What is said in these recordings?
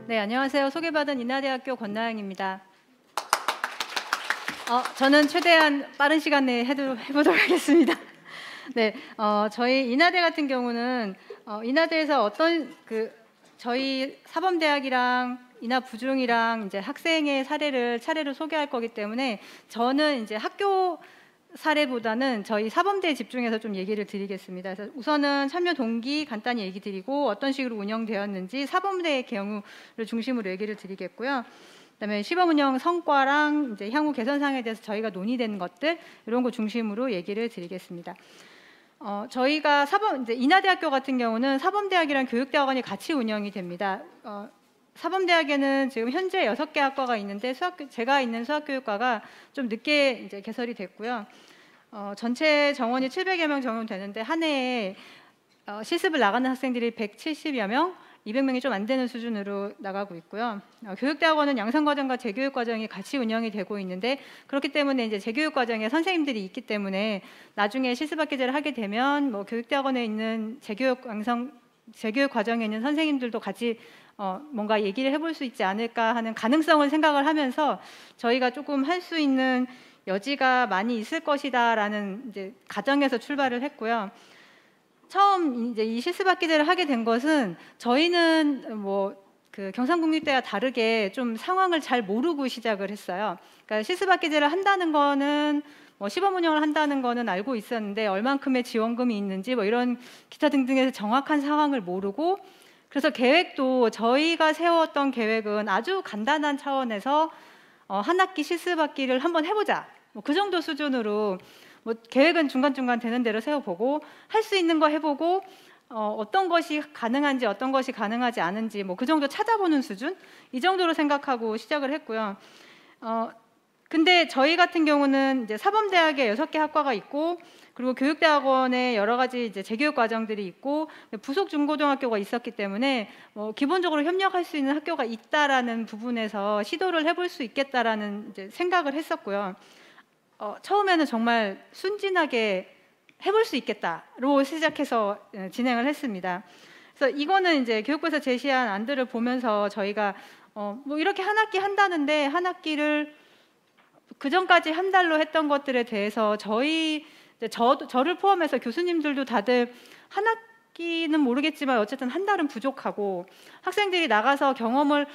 네, 안녕하세요. 소개받은 인하대학교 권나영입니다. 저는 최대한 빠른 시간 내에 해보도록 하겠습니다. 네, 저희 인하대 같은 경우는 인하대에서 저희 사범대학이랑 인하부중이랑 이제 학생의 사례를 차례로 소개할 거기 때문에 저는 이제 학교 사례보다는 저희 사범대에 집중해서 좀 얘기를 드리겠습니다. 그래서 우선은 참여 동기 간단히 얘기 드리고 어떤 식으로 운영되었는지 사범대의 경우를 중심으로 얘기를 드리겠고요. 그다음에 시범 운영 성과랑 이제 향후 개선 사항에 대해서 저희가 논의된 것들 이런 거 중심으로 얘기를 드리겠습니다. 저희가 이제 인하대학교 같은 경우는 사범대학이랑 교육대학원이 같이 운영이 됩니다. 사범대학에는 지금 현재 6개 학과가 있는데 제가 있는 수학교육과가 좀 늦게 이제 개설이 됐고요. 전체 정원이 700여 명 정도 되는데 한 해에 실습을 나가는 학생들이 170여 명, 200명이 좀 안 되는 수준으로 나가고 있고요. 교육대학원은 양성과정과 재교육과정이 같이 운영이 되고 있는데 그렇기 때문에 이제 재교육과정에 선생님들이 있기 때문에 나중에 실습학기제를 하게 되면 뭐 교육대학원에 있는 재교육 과정에 있는 선생님들도 같이 뭔가 얘기를 해볼 수 있지 않을까 하는 가능성을 생각을 하면서 저희가 조금 할 수 있는 여지가 많이 있을 것이다라는 이제 가정에서 출발을 했고요. 처음 이제 이 실습학기제를 하게 된 것은 저희는 그 경상국립대와 다르게 좀 상황을 잘 모르고 시작을 했어요. 그러니까 실습학기제를 한다는 거는 시범 운영을 한다는 거는 알고 있었는데 얼만큼의 지원금이 있는지 이런 기타 등등에서 정확한 상황을 모르고 그래서 계획도 저희가 세웠던 계획은 아주 간단한 차원에서 한 학기 실습학기를 한번 해보자. 그 정도 수준으로 계획은 중간중간 되는 대로 세워보고 할 수 있는 거 해보고 어떤 것이 가능한지 어떤 것이 가능하지 않은지 그 정도 찾아보는 수준 이 정도로 생각하고 시작을 했고요. 근데 저희 같은 경우는 이제 사범대학에 6개 학과가 있고 그리고 교육대학원에 여러 가지 이제 재교육 과정들이 있고 부속 중고등학교가 있었기 때문에 기본적으로 협력할 수 있는 학교가 있다라는 부분에서 시도를 해볼 수 있겠다라는 이제 생각을 했었고요. 처음에는 정말 순진하게 해볼 수 있겠다로 시작해서 진행을 했습니다. 그래서 이거는 이제 교육부에서 제시한 안들을 보면서 저희가 이렇게 한 학기 한다는데 한 학기를 그 전까지 한 달로 했던 것들에 대해서 저를 포함해서 교수님들도 다들 한 학기는 모르겠지만 어쨌든 한 달은 부족하고 학생들이 나가서 경험을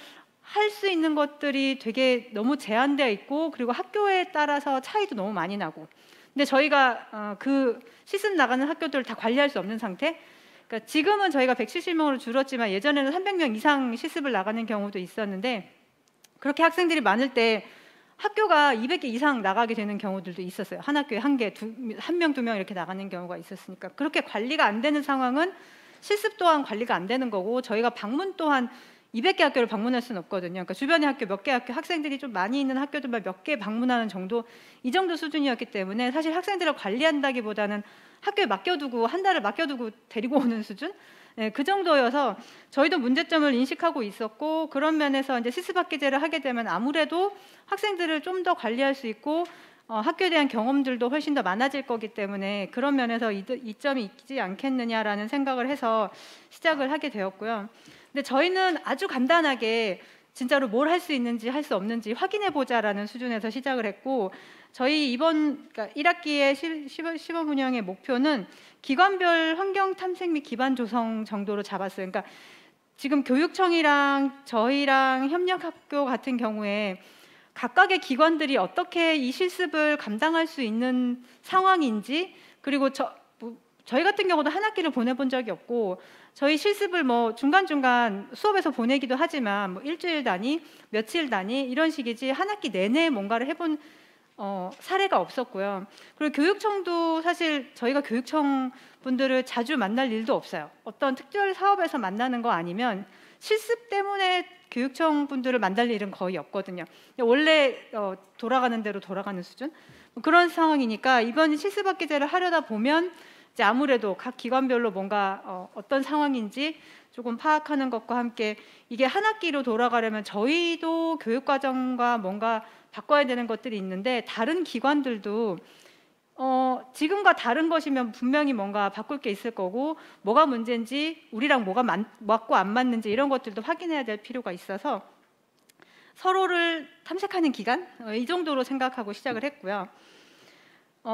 할 수 있는 것들이 되게 너무 제한되어 있고 그리고 학교에 따라서 차이도 너무 많이 나고 근데 저희가 그 실습 나가는 학교들을 다 관리할 수 없는 상태. 그러니까 지금은 저희가 170명으로 줄었지만 예전에는 300명 이상 실습을 나가는 경우도 있었는데 그렇게 학생들이 많을 때 학교가 200개 이상 나가게 되는 경우들도 있었어요. 한 학교에 한 명, 2명 이렇게 나가는 경우가 있었으니까 그렇게 관리가 안 되는 상황은 실습 또한 관리가 안 되는 거고 저희가 방문 또한 200개 학교를 방문할 수는 없거든요. 그러니까 주변의 학교 몇 개 학교 학생들이 좀 많이 있는 학교들만 몇 개 방문하는 정도 이 정도 수준이었기 때문에 사실 학생들을 관리한다기보다는 학교에 맡겨두고 한 달을 맡겨두고 데리고 오는 수준? 네, 그 정도여서 저희도 문제점을 인식하고 있었고 그런 면에서 이제 실습학기제를 하게 되면 아무래도 학생들을 좀 더 관리할 수 있고 학교에 대한 경험들도 훨씬 더 많아질 거기 때문에 그런 면에서 이점이 있지 않겠느냐라는 생각을 해서 시작을 하게 되었고요. 근데 저희는 아주 간단하게 진짜로 뭘 할 수 있는지 할 수 없는지 확인해 보자라는 수준에서 시작을 했고 저희 그러니까 1학기의 시범 운영의 목표는 기관별 환경 탐색 및 기반 조성 정도로 잡았어요. 그러니까 지금 교육청이랑 저희랑 협력학교 같은 경우에 각각의 기관들이 어떻게 이 실습을 감당할 수 있는 상황인지 그리고 저희 같은 경우도 한 학기를 보내본 적이 없고 저희 실습을 중간중간 수업에서 보내기도 하지만 일주일 단위, 며칠 단위 이런 식이지 한 학기 내내 뭔가를 해본 사례가 없었고요. 그리고 교육청도 사실 저희가 교육청 분들을 자주 만날 일도 없어요. 어떤 특별 사업에서 만나는 거 아니면 실습 때문에 교육청 분들을 만날 일은 거의 없거든요. 원래 돌아가는 대로 돌아가는 수준? 그런 상황이니까 이번 실습학기제를 하려다 보면 이제 아무래도 각 기관별로 뭔가 어떤 상황인지 조금 파악하는 것과 함께 이게 한 학기로 돌아가려면 저희도 교육과정과 뭔가 바꿔야 되는 것들이 있는데 다른 기관들도 지금과 다른 것이면 분명히 뭔가 바꿀 게 있을 거고, 뭐가 문제인지, 우리랑 뭐가 맞고 안 맞는지 이런 것들도 확인해야 될 필요가 있어서 서로를 탐색하는 기간, 이 정도로 생각하고 시작을 했고요.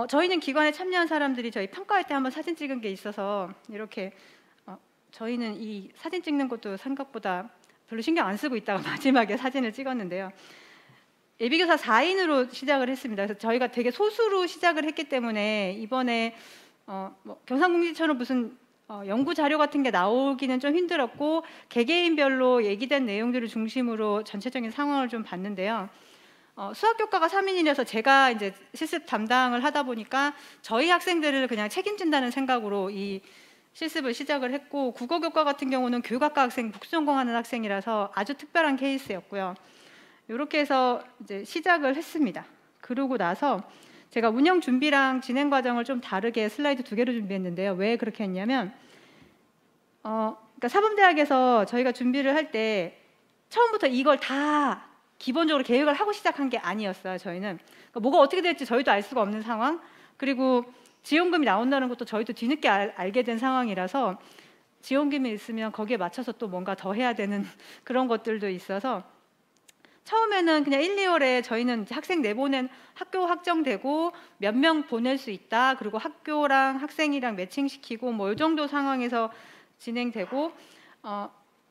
저희는 기관에 참여한 사람들이 저희 평가할 때 한번 사진 찍은 게 있어서 이렇게 저희는 이 사진 찍는 것도 생각보다 별로 신경 안 쓰고 있다가 마지막에 사진을 찍었는데요. 예비교사 4인으로 시작을 했습니다. 그래서 저희가 되게 소수로 시작을 했기 때문에 이번에 뭐 경상공지처럼 무슨 연구 자료 같은 게 나오기는 좀 힘들었고, 개개인별로 얘기된 내용들을 중심으로 전체적인 상황을 좀 봤는데요. 수학교과가 3인이라서 제가 이제 실습 담당을 하다 보니까 저희 학생들을 그냥 책임진다는 생각으로 이 실습을 시작을 했고, 국어교과 같은 경우는 교육학과 학생, 복수전공하는 학생이라서 아주 특별한 케이스였고요. 이렇게 해서 이제 시작을 했습니다. 그러고 나서 제가 운영 준비랑 진행 과정을 좀 다르게 슬라이드 2개로 준비했는데요. 왜 그렇게 했냐면, 그러니까 사범대학에서 저희가 준비를 할 때 처음부터 이걸 다 기본적으로 계획을 하고 시작한 게 아니었어요. 저희는 그러니까 뭐가 어떻게 될지 저희도 알 수가 없는 상황, 그리고 지원금이 나온다는 것도 저희도 뒤늦게 알게 된 상황이라서 지원금이 있으면 거기에 맞춰서 또 뭔가 더 해야 되는 그런 것들도 있어서 처음에는 그냥 1, 2월에 저희는 학생 내보낸 학교 확정되고 몇 명 보낼 수 있다, 그리고 학교랑 학생이랑 매칭시키고 뭐 이 정도 상황에서 진행되고,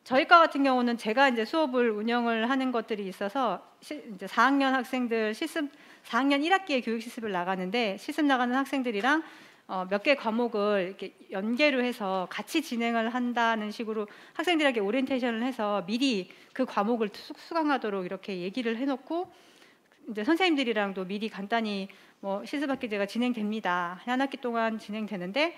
저희과 같은 경우는 제가 이제 수업을 운영을 하는 것들이 있어서 이제 4학년 학생들 실습, 4학년 1학기에 교육 실습을 나가는데 실습 나가는 학생들이랑 몇 개 과목을 이렇게 연계로 해서 같이 진행을 한다는 식으로 학생들에게 오리엔테이션을 해서 미리 그 과목을 수강하도록 이렇게 얘기를 해놓고, 이제 선생님들이랑도 미리 간단히 뭐 실습학기제가 진행됩니다. 한 학기 동안 진행되는데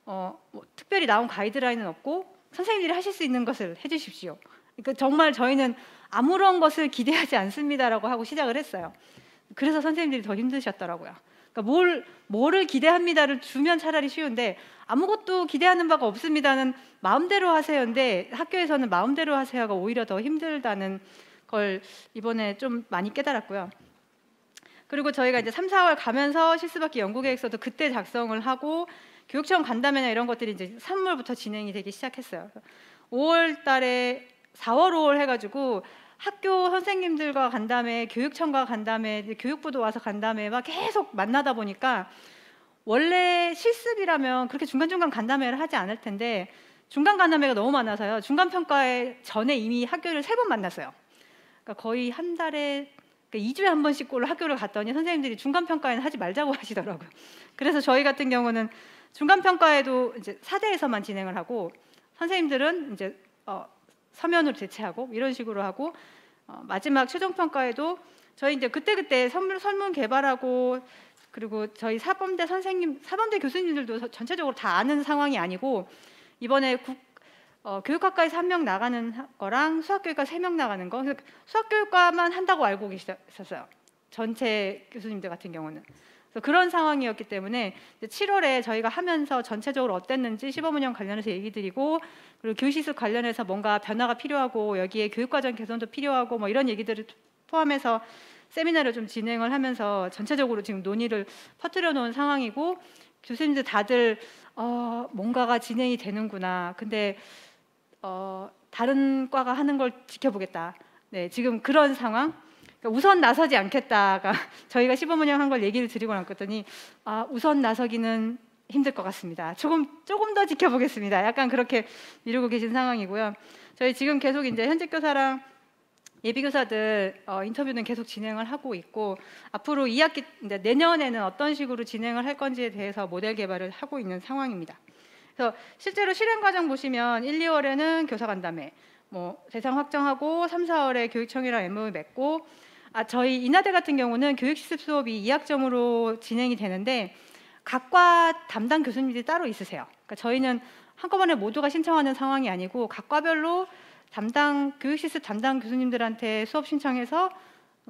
뭐 특별히 나온 가이드라인은 없고 선생님들이 하실 수 있는 것을 해주십시오. 그러니까 정말 저희는 아무런 것을 기대하지 않습니다라고 하고 시작을 했어요. 그래서 선생님들이 더 힘드셨더라고요. 그러니까 뭐를 기대합니다를 주면 차라리 쉬운데, 아무것도 기대하는 바가 없습니다는 마음대로 하세요인데 학교에서는 마음대로 하세요가 오히려 더 힘들다는 걸 이번에 좀 많이 깨달았고요. 그리고 저희가 이제 3, 4월 가면서 실습학기 연구계획서도 그때 작성을 하고 교육청 간담회나 이런 것들이 이제 3월부터 진행이 되기 시작했어요. 5월 달에 4월, 5월 해가지고 학교 선생님들과 간담회, 교육청과 간담회, 교육부도 와서 간담회 막 계속 만나다 보니까 원래 실습이라면 그렇게 중간중간 간담회를 하지 않을 텐데 중간 간담회가 너무 많아서요. 중간평가회 전에 이미 학교를 3번 만났어요. 그러니까 거의 한 달에 2주에 한 번씩 꼴로 학교를 갔더니 선생님들이 중간평가회는 하지 말자고 하시더라고요. 그래서 저희 같은 경우는 중간평가회도 이제 4대에서만 진행을 하고 선생님들은 이제 서면으로 대체하고 이런 식으로 하고, 마지막 최종평가에도 저희 이제 그때그때 설문 개발하고, 그리고 저희 사범대 교수님들도 전체적으로 다 아는 상황이 아니고 이번에 교육학과에서 1명 나가는 거랑 수학교육과 3명 나가는 거, 수학교육과만 한다고 알고 계셨어요. 전체 교수님들 같은 경우는. 그래서 그런 상황이었기 때문에 7월에 저희가 하면서 전체적으로 어땠는지 시범운영 관련해서 얘기 드리고, 그리고 교실습 관련해서 뭔가 변화가 필요하고 여기에 교육과정 개선도 필요하고 뭐 이런 얘기들을 포함해서 세미나를 좀 진행을 하면서 전체적으로 지금 논의를 퍼뜨려 놓은 상황이고, 교수님들 다들 뭔가가 진행이 되는구나. 근데 다른 과가 하는 걸 지켜보겠다. 네, 지금 그런 상황. 그러니까 우선 나서지 않겠다가 저희가 시범운영한 걸 얘기를 드리고 났더니 우선 나서기는 힘들 것 같습니다. 조금 더 지켜보겠습니다. 약간 그렇게 미루고 계신 상황이고요. 저희 지금 계속 이제 현직 교사랑 예비교사들 인터뷰는 계속 진행을 하고 있고, 앞으로 2학기 내년에는 어떤 식으로 진행을 할 건지에 대해서 모델 개발을 하고 있는 상황입니다. 그래서 실제로 실행 과정 보시면 1, 2월에는 교사 간담회, 뭐 대상 확정하고 3, 4월에 교육청이랑 MOU 맺고, 저희 인하대 같은 경우는 교육실습 수업이 2학점으로 진행이 되는데 각과 담당 교수님들이 따로 있으세요. 그러니까 저희는 한꺼번에 모두가 신청하는 상황이 아니고 각 과별로 교육실습 담당 교수님들한테 수업 신청해서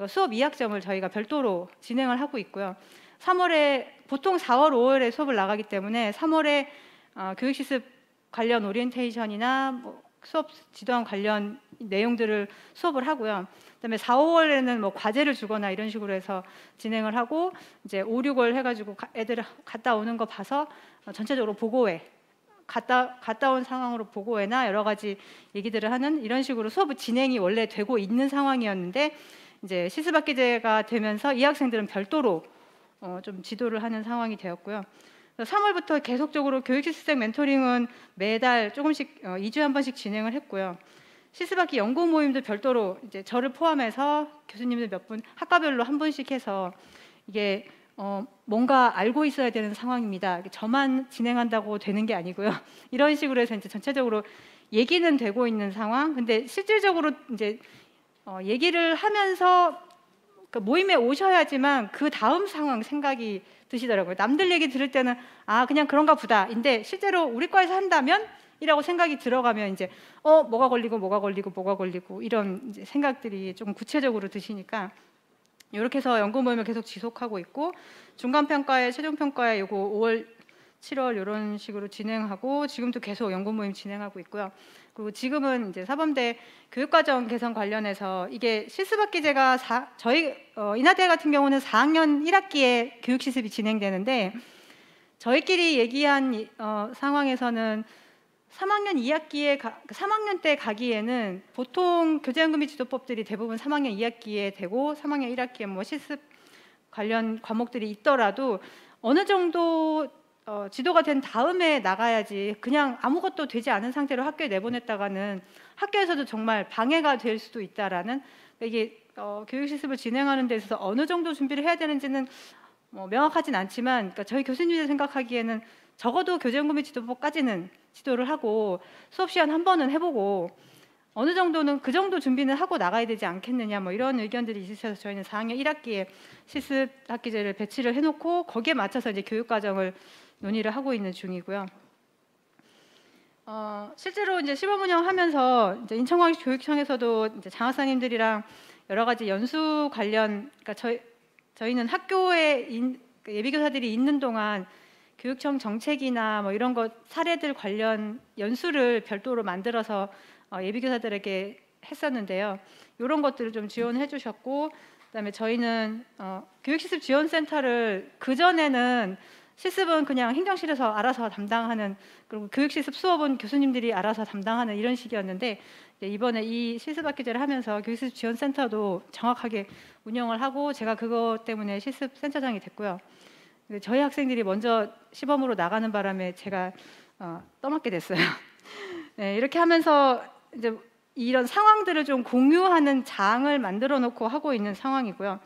수업 2학점을 저희가 별도로 진행을 하고 있고요. 3월에 보통 4월, 5월에 수업을 나가기 때문에 3월에 교육실습 관련 오리엔테이션이나 뭐 수업 지도안 관련 내용들을 수업을 하고요. 그다음에 4, 5월에는 뭐 과제를 주거나 이런 식으로 해서 진행을 하고 이제 5, 6월 해가지고 애들 갔다 오는 거 봐서 전체적으로 보고회 갔다 온 상황으로 보고회나 여러 가지 얘기들을 하는 이런 식으로 수업이 진행이 원래 되고 있는 상황이었는데 이제 실습학기제가 되면서 이 학생들은 별도로 좀 지도를 하는 상황이 되었고요. 3월부터 계속적으로 교육실습생 멘토링은 매달 조금씩 2주에 한 번씩 진행을 했고요. 실습학기 연구 모임도 별도로 이제 저를 포함해서 교수님들 몇 분 학과별로 한 분씩 해서 이게 뭔가 알고 있어야 되는 상황입니다. 저만 진행한다고 되는 게 아니고요. 이런 식으로 해서 이제 전체적으로 얘기는 되고 있는 상황. 근데 실질적으로 이제 얘기를 하면서 그러니까 모임에 오셔야지만 그 다음 상황 생각이 드시더라고요. 남들 얘기 들을 때는 아 그냥 그런가 보다인데 실제로 우리 과에서 한다면 이라고 생각이 들어가면 이제 뭐가 걸리고 이런 이제 생각들이 조금 구체적으로 드시니까 이렇게 해서 연구 모임을 계속 지속하고 있고 중간 평가에 최종 평가에 요거 5월 7월 이런 식으로 진행하고 지금도 계속 연구 모임 진행하고 있고요. 그리고 지금은 이제 사범대 교육과정 개선 관련해서 이게 실습학기제가 저희 인하대 같은 경우는 4학년 1학기에 교육 실습이 진행되는데 저희끼리 얘기한 상황에서는 3학년 2학기에 3학년 때 가기에는 보통 교재연구 및 지도법들이 대부분 3학년 2학기에 되고 3학년 1학기에 뭐 실습 관련 과목들이 있더라도 어느 정도 지도가 된 다음에 나가야지 그냥 아무것도 되지 않은 상태로 학교에 내보냈다가는 학교에서도 정말 방해가 될 수도 있다라는 이게 교육 실습을 진행하는 데 있어서 어느 정도 준비를 해야 되는지는 명확하진 않지만 그러니까 저희 교수님들 생각하기에는 적어도 교재연구 및 지도법까지는 지도를 하고 수업 시간 한 번은 해보고 어느 정도는 그 정도 준비는 하고 나가야 되지 않겠느냐 뭐 이런 의견들이 있으셔서 저희는 4학년 1학기에 실습학기제를 배치를 해놓고 거기에 맞춰서 이제 교육과정을 논의를 하고 있는 중이고요. 실제로 이제 시범 운영하면서 이제 인천광역시 교육청에서도 이제 장학사님들이랑 여러 가지 연수 관련 그러니까 저희는 학교에 예비교사들이 있는 동안 교육청 정책이나 뭐 이런 것 사례들 관련 연수를 별도로 만들어서 예비교사들에게 했었는데요. 이런 것들을 좀 지원해 주셨고 그다음에 저희는 교육실습 지원센터를 그전에는 실습은 그냥 행정실에서 알아서 담당하는 그리고 교육실습 수업은 교수님들이 알아서 담당하는 이런 식이었는데 이번에 이 실습학기제를 하면서 교육실습 지원센터도 정확하게 운영을 하고 제가 그것 때문에 실습센터장이 됐고요. 저희 학생들이 먼저 시범으로 나가는 바람에 제가 떠맡게 됐어요. 네, 이렇게 하면서 이제 이런 상황들을 좀 공유하는 장을 만들어 놓고 하고 있는 상황이고요.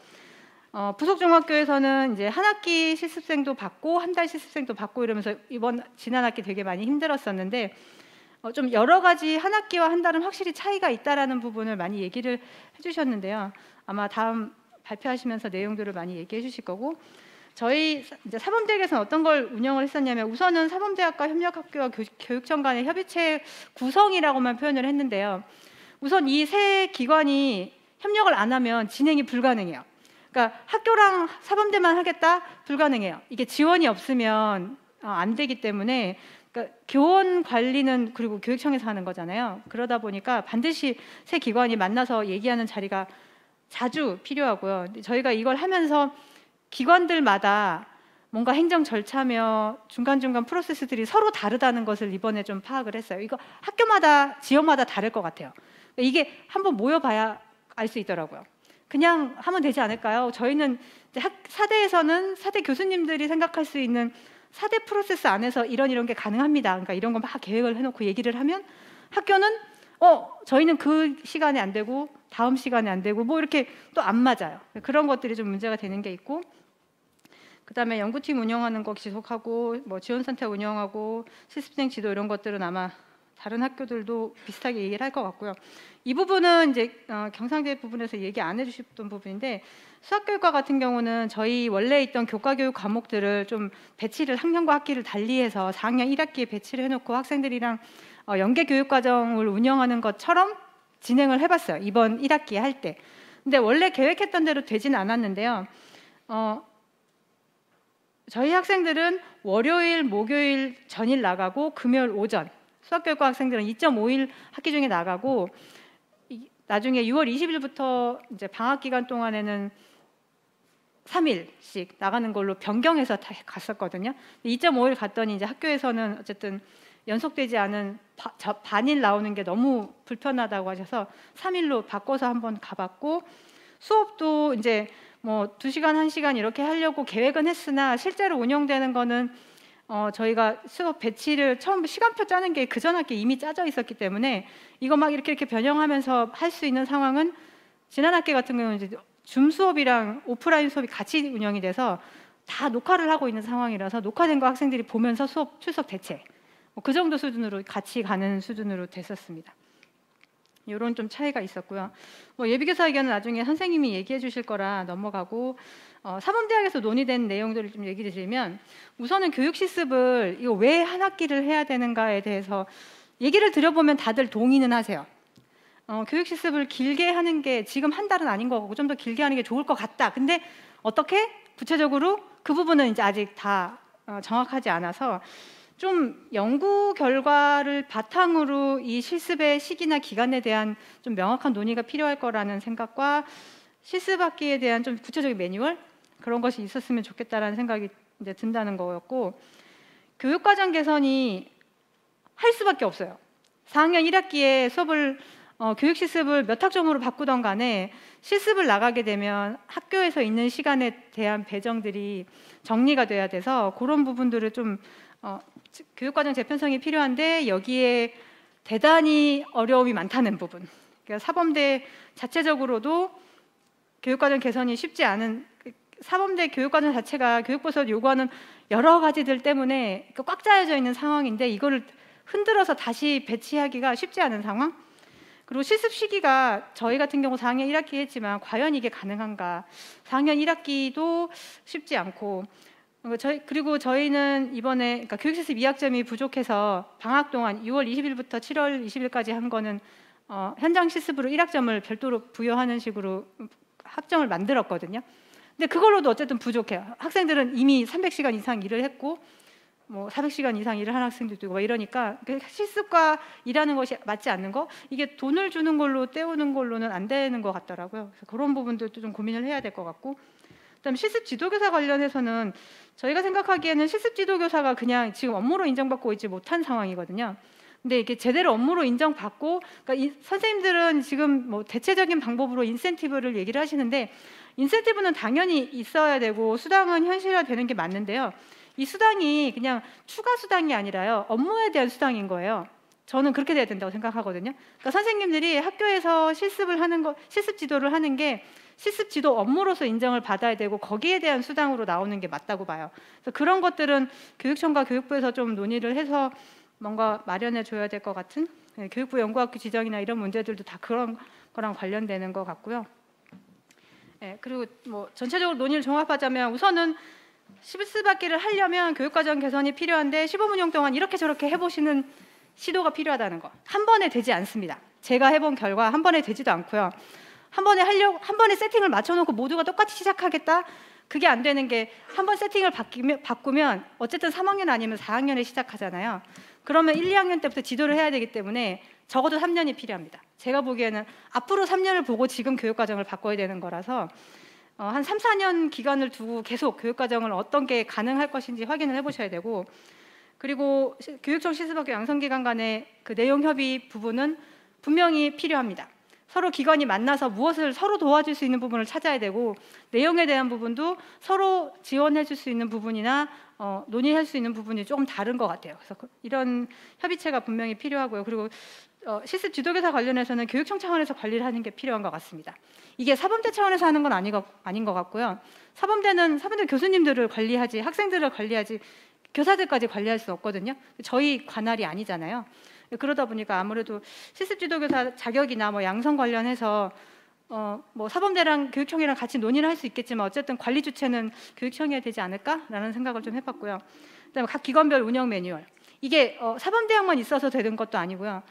부속중학교에서는 이제 한 학기 실습생도 받고 한 달 실습생도 받고 이러면서 지난 학기 되게 많이 힘들었었는데 좀 여러 가지 한 학기와 한 달은 확실히 차이가 있다라는 부분을 많이 얘기를 해주셨는데요. 아마 다음 발표하시면서 내용들을 많이 얘기해 주실 거고 저희 이제 사범대학에서는 어떤 걸 운영을 했었냐면 우선은 사범대학과 협력학교와 교육청 간의 협의체 구성이라고만 표현을 했는데요. 우선 이 세 기관이 협력을 안 하면 진행이 불가능해요. 그러니까 학교랑 사범대만 하겠다? 불가능해요. 이게 지원이 없으면 안 되기 때문에 그러니까 교원 관리는 그리고 교육청에서 하는 거잖아요. 그러다 보니까 반드시 세 기관이 만나서 얘기하는 자리가 자주 필요하고요. 저희가 이걸 하면서 기관들마다 뭔가 행정 절차며 중간중간 프로세스들이 서로 다르다는 것을 이번에 좀 파악을 했어요. 이거 학교마다 지역마다 다를 것 같아요. 이게 한번 모여봐야 알 수 있더라고요. 그냥 하면 되지 않을까요? 저희는 이제 사대에서는 사대 교수님들이 생각할 수 있는 사대 프로세스 안에서 이런 게 가능합니다. 그러니까 이런 거 막 계획을 해놓고 얘기를 하면 학교는 저희는 그 시간에 안 되고 다음 시간에 안 되고 뭐 이렇게 또 안 맞아요. 그런 것들이 좀 문제가 되는 게 있고 그다음에 연구팀 운영하는 거 지속하고 뭐 지원센터 운영하고 실습생 지도 이런 것들은 아마 다른 학교들도 비슷하게 얘기를 할 것 같고요. 이 부분은 이제 경상대 부분에서 얘기 안 해주셨던 부분인데 수학교육과 같은 경우는 저희 원래 있던 교과교육 과목들을 좀 배치를 학년과 학기를 달리해서 4학년 1학기에 배치를 해놓고 학생들이랑 연계 교육과정을 운영하는 것처럼 진행을 해봤어요. 이번 1학기에 할 때. 근데 원래 계획했던 대로 되진 않았는데요. 저희 학생들은 월요일, 목요일 전일 나가고 금요일 오전 수학교육과 학생들은 2.5일 학기 중에 나가고 나중에 6월 20일부터 이제 방학 기간 동안에는 3일씩 나가는 걸로 변경해서 갔었거든요. 2.5일 갔더니 이제 학교에서는 어쨌든 연속되지 않은 반일 나오는 게 너무 불편하다고 하셔서 3일로 바꿔서 한번 가봤고, 수업도 이제 뭐 2시간, 1시간 이렇게 하려고 계획은 했으나 실제로 운영되는 거는 저희가 수업 배치를 처음 시간표 짜는 게 그전 학기에 이미 짜져 있었기 때문에 이거 막 이렇게 변형하면서 할 수 있는 상황은 지난 학기 같은 경우는 이제 줌 수업이랑 오프라인 수업이 같이 운영이 돼서 다 녹화를 하고 있는 상황이라서 녹화된 거 학생들이 보면서 수업 출석 대체 그 정도 수준으로 같이 가는 수준으로 됐었습니다. 이런 좀 차이가 있었고요. 예비교사 의견은 나중에 선생님이 얘기해 주실 거라 넘어가고, 사범대학에서 논의된 내용들을 좀 얘기 드리면, 우선은 교육 실습을 이거 왜 한 학기를 해야 되는가에 대해서 얘기를 드려보면 다들 동의는 하세요. 교육 실습을 길게 하는 게 지금 한 달은 아닌 것 같고 좀 더 길게 하는 게 좋을 것 같다. 근데 어떻게 구체적으로 그 부분은 이제 아직 다 정확하지 않아서 좀 연구 결과를 바탕으로 이 실습의 시기나 기간에 대한 좀 명확한 논의가 필요할 거라는 생각과 실습 학기에 대한 좀 구체적인 매뉴얼 그런 것이 있었으면 좋겠다라는 생각이 이제 든다는 거였고, 교육과정 개선이 할 수밖에 없어요. 4학년 1학기에 수업을 교육 실습을 몇 학점으로 바꾸던 간에 실습을 나가게 되면 학교에서 있는 시간에 대한 배정들이 정리가 돼야 돼서 그런 부분들을 좀 교육과정 재편성이 필요한데 여기에 대단히 어려움이 많다는 부분. 그러니까 사범대 자체적으로도 교육과정 개선이 쉽지 않은, 사범대 교육과정 자체가 교육부에서 요구하는 여러 가지들 때문에 꽉 짜여져 있는 상황인데 이거를 흔들어서 다시 배치하기가 쉽지 않은 상황. 그리고 실습 시기가 저희 같은 경우 4학년 1학기 했지만 과연 이게 가능한가? 4학년 1학기도 쉽지 않고, 그리고 저희는 이번에 그러니까 교육실습 2학점이 부족해서 방학 동안 6월 20일부터 7월 20일까지 한 거는 현장 실습으로 1학점을 별도로 부여하는 식으로 학점을 만들었거든요. 근데 그걸로도 어쨌든 부족해요. 학생들은 이미 300시간 이상 일을 했고 400시간 이상 일을 하는 학생들도 있고 이러니까 실습과 일하는 것이 맞지 않는 거, 이게 돈을 주는 걸로 때우는 걸로는 안 되는 것 같더라고요. 그래서 그런 부분들도 좀 고민을 해야 될 것 같고, 그다음에 실습 지도교사 관련해서는 저희가 생각하기에는 실습 지도교사가 그냥 지금 업무로 인정받고 있지 못한 상황이거든요. 근데 이게 제대로 업무로 인정받고, 그러니까 선생님들은 지금 대체적인 방법으로 인센티브를 얘기를 하시는데 인센티브는 당연히 있어야 되고 수당은 현실화되는 게 맞는데요. 이 수당이 그냥 추가 수당이 아니라요, 업무에 대한 수당인 거예요. 저는 그렇게 돼야 된다고 생각하거든요. 그러니까 선생님들이 학교에서 실습을 하는 거, 실습 지도를 하는 게 실습 지도 업무로서 인정을 받아야 되고 거기에 대한 수당으로 나오는 게 맞다고 봐요. 그래서 그런 것들은 교육청과 교육부에서 좀 논의를 해서 뭔가 마련해 줘야 될 것 같은, 교육부 연구학교 지정이나 이런 문제들도 다 그런 거랑 관련되는 것 같고요. 그리고 전체적으로 논의를 종합하자면 우선은 실습학기를 하려면 교육과정 개선이 필요한데 시범 운영 동안 이렇게 저렇게 해보시는 시도가 필요하다는 거. 한 번에 되지 않습니다. 제가 해본 결과 한 번에 되지도 않고요. 한 번에 세팅을 맞춰놓고 모두가 똑같이 시작하겠다? 그게 안 되는 게, 한 번 세팅을 바꾸면 어쨌든 3학년 아니면 4학년에 시작하잖아요. 그러면 1, 2학년 때부터 지도를 해야 되기 때문에 적어도 3년이 필요합니다. 제가 보기에는 앞으로 3년을 보고 지금 교육과정을 바꿔야 되는 거라서 한 3, 4년 기간을 두고 계속 교육과정을 어떤 게 가능할 것인지 확인을 해보셔야 되고, 그리고 교육청 실습학교 양성기관 간의 그 내용 협의 부분은 분명히 필요합니다. 서로 기관이 만나서 무엇을 서로 도와줄 수 있는 부분을 찾아야 되고, 내용에 대한 부분도 서로 지원해 줄 수 있는 부분이나 논의할 수 있는 부분이 조금 다른 것 같아요. 그래서 이런 협의체가 분명히 필요하고요. 그리고 실습 지도교사 관련해서는 교육청 차원에서 관리를 하는 게 필요한 것 같습니다. 이게 사범대 차원에서 하는 건 아닌 것 같고요. 사범대 교수님들을 관리하지, 학생들을 관리하지, 교사들까지 관리할 수 없거든요. 저희 관할이 아니잖아요. 그러다 보니까 아무래도 실습 지도교사 자격이나 양성 관련해서 사범대랑 교육청이랑 같이 논의를 할 수 있겠지만 어쨌든 관리 주체는 교육청이어야 되지 않을까라는 생각을 좀 해봤고요. 그다음에 각 기관별 운영 매뉴얼, 이게 사범대학만 있어서 되는 것도 아니고요,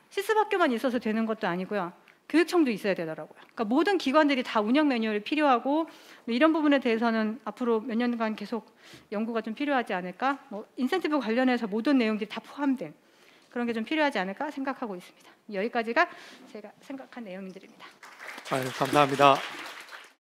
실습학교만 있어서 되는 것도 아니고요, 교육청도 있어야 되더라고요. 그러니까 모든 기관들이 다 운영 매뉴얼이 필요하고, 이런 부분에 대해서는 앞으로 몇 년간 계속 연구가 좀 필요하지 않을까. 인센티브 관련해서 모든 내용들이 다 포함된 그런 게 좀 필요하지 않을까 생각하고 있습니다. 여기까지가 제가 생각한 내용들입니다. 감사합니다.